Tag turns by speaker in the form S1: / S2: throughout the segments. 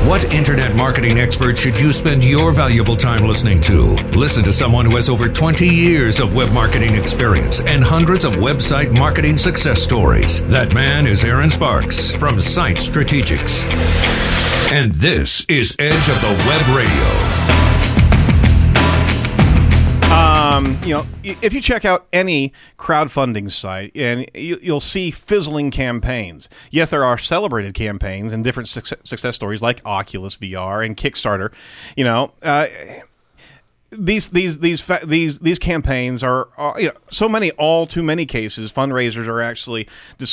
S1: What internet marketing expert should you spend your valuable time listening to? Listen to someone who has over 20 years of web marketing experience and hundreds of website marketing success stories. That man is Aaron Sparks from Site Strategics. And this is Edge of the Web Radio.
S2: If you check out any crowdfunding site, and you'll see fizzling campaigns. Yes, there are celebrated campaigns and different success stories like Oculus VR and Kickstarter. These campaigns are so many, all too many cases. Fundraisers are actually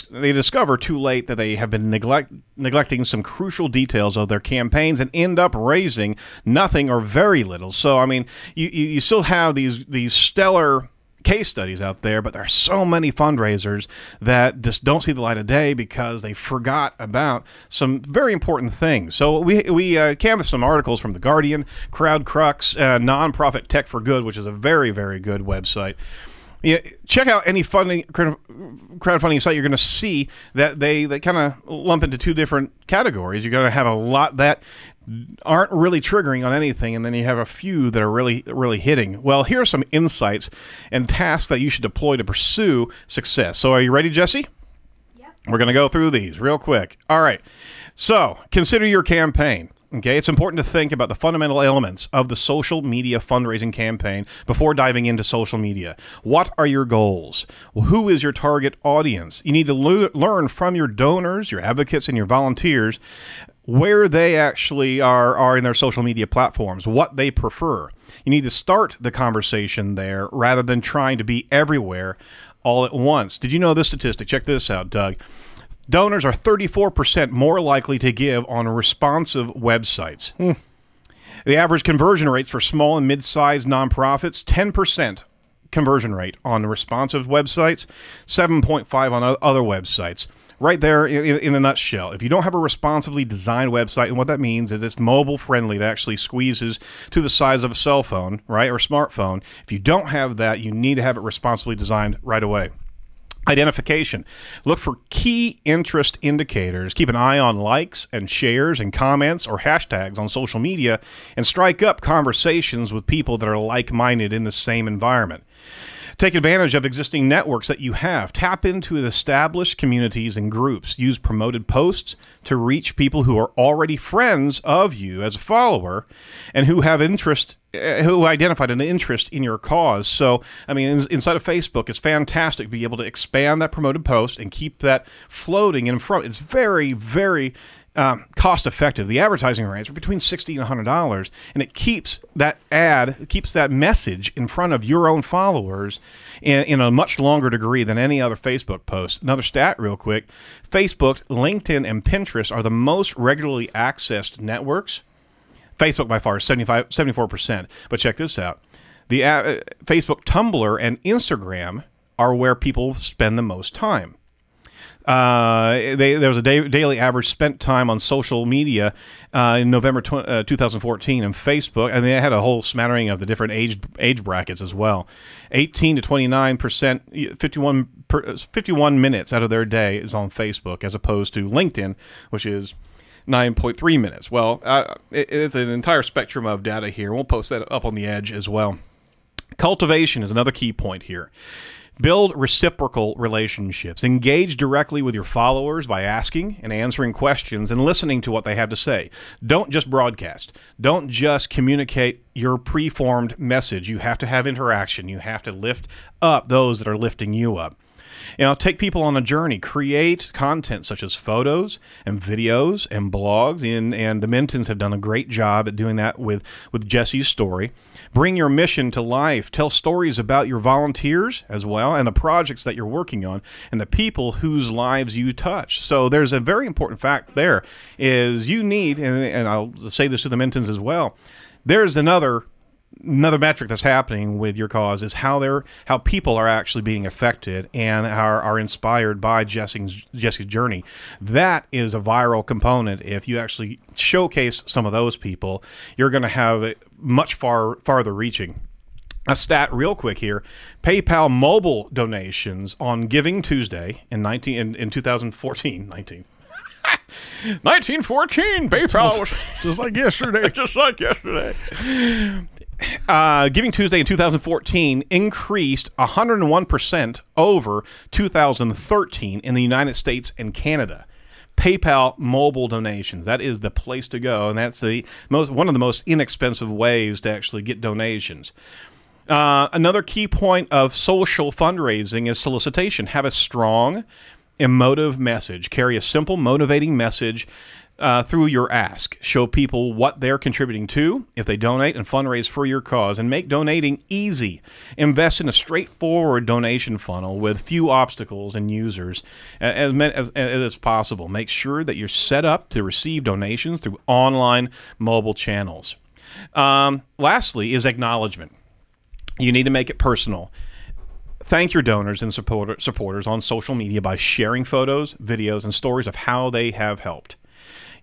S2: they discover too late that they have been neglecting some crucial details of their campaigns and end up raising nothing or very little. So I mean, you still have these stellar case studies out there, but there are so many fundraisers that just don't see the light of day because they forgot about some very important things. So we canvassed some articles from The Guardian, CrowdCrux, Nonprofit Tech for Good, which is a very, very good website. Yeah, check out any crowdfunding site. You're going to see that they kind of lump into two different categories. You're going to have a lot that aren't really triggering on anything, and then you have a few that are really hitting. Well, here are some insights and tasks that you should deploy to pursue success. So are you ready, Jesse?
S3: Yep.
S2: We're going to go through these real quick. All right. So consider your campaign. Okay, it's important to think about the fundamental elements of the social media fundraising campaign before diving into social media. What are your goals? Who is your target audience? You need to learn from your donors, your advocates, and your volunteers where they actually are in their social media platforms, what they prefer. You need to start the conversation there rather than trying to be everywhere all at once. Did you know this statistic? Check this out, Doug. Donors are 34% more likely to give on responsive websites. The average conversion rates for small and mid-sized nonprofits, 10% conversion rate on responsive websites, 7.5 on other websites. Right there in a nutshell. If you don't have a responsively designed website, and what that means is it's mobile friendly, it actually squeezes to the size of a cell phone, right, or smartphone. If you don't have that, you need to have it responsibly designed right away. Identification. Look for key interest indicators. Keep an eye on likes and shares and comments or hashtags on social media, and strike up conversations with people that are like-minded in the same environment. Take advantage of existing networks that you have. Tap into established communities and groups. Use promoted posts to reach people who are already friends of you as a follower and who have interest, who identified an interest in your cause. So, I mean, inside of Facebook, it's fantastic to be able to expand that promoted post and keep that floating in front. It's very, very cost effective. The advertising rates are between $60 and $100, and it keeps that message in front of your own followers in a much longer degree than any other Facebook post. Another stat real quick, Facebook, LinkedIn, and Pinterest are the most regularly accessed networks. Facebook by far is 74%. But check this out. The Facebook, Tumblr, and Instagram are where people spend the most time. There was a daily average spent time on social media in November 2014 in Facebook, and they had a whole smattering of the different age brackets as well. 18 to 29%, 51 minutes out of their day is on Facebook, as opposed to LinkedIn, which is 9.3 minutes. Well, it's an entire spectrum of data here. We'll post that up on the Edge as well. Cultivation is another key point here. Build reciprocal relationships. Engage directly with your followers by asking and answering questions and listening to what they have to say. Don't just broadcast. Don't just communicate your preformed message. You have to have interaction. You have to lift up those that are lifting you up. Take people on a journey. Create content such as photos and videos and blogs, and the Mintons have done a great job at doing that with Jesse's story. Bring your mission to life. Tell stories about your volunteers as well, and the projects that you're working on, and the people whose lives you touch. So there's a very important fact there, is you need, and I'll say this to the Mintons as well, there's another metric that's happening with your cause is how people are actually being affected and are inspired by Jesse's journey. That is a viral component. If you actually showcase some of those people, you're going to have it much farther reaching. A stat real quick here. PayPal mobile donations on Giving Tuesday in 2014, 1914, PayPal was
S3: Just like yesterday.
S2: just like yesterday. Giving Tuesday in 2014 increased 101% over 2013 in the United States and Canada. PayPal mobile donations, that is the place to go, and that's one of the most inexpensive ways to actually get donations. Another key point of social fundraising is solicitation. Have a strong, emotive message. Carry a simple, motivating message through your ask. Show people what they're contributing to if they donate and fundraise for your cause, and make donating easy. Invest in a straightforward donation funnel with few obstacles and users as possible. Make sure that you're set up to receive donations through online mobile channels. Lastly is acknowledgement. You need to make it personal. Thank your donors and supporters on social media by sharing photos, videos, and stories of how they have helped.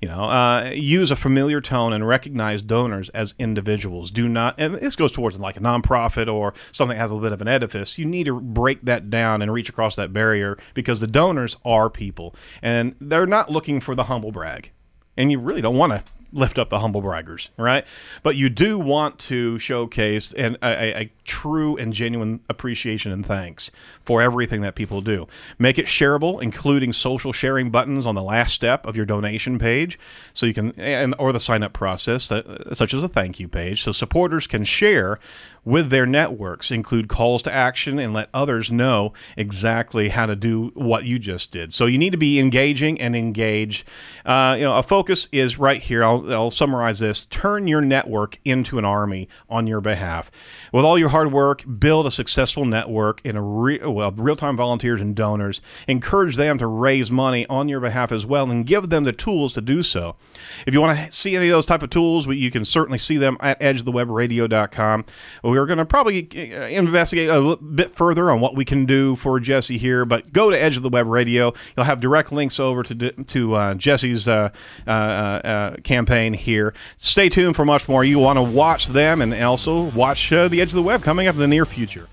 S2: Use a familiar tone and recognize donors as individuals. Do not, and this goes towards like a nonprofit or something that has a little bit of an edifice. You need to break that down and reach across that barrier, because the donors are people, and they're not looking for the humble brag. And you really don't want to lift up the humble braggers, right? But you do want to showcase a true and genuine appreciation and thanks for everything that people do. Make it shareable, including social sharing buttons on the last step of your donation page, so you can, or the sign-up process, such as a thank you page, so supporters can share with their networks. Include calls to action and let others know exactly how to do what you just did. So you need to be engaging and engaged. A focus is right here. I'll summarize this. Turn your network into an army on your behalf. With all your hard work, build a successful network in real-time volunteers and donors. Encourage them to raise money on your behalf as well, and give them the tools to do so. If you want to see any of those type of tools, you can certainly see them at edgeofthewebradio.com. We're going to probably investigate a little bit further on what we can do for Jesse here, but go to Edge of the Web Radio. You'll have direct links over to Jesse's campaign here. Stay tuned for much more. You want to watch them and also watch the Edge of the Web coming up in the near future.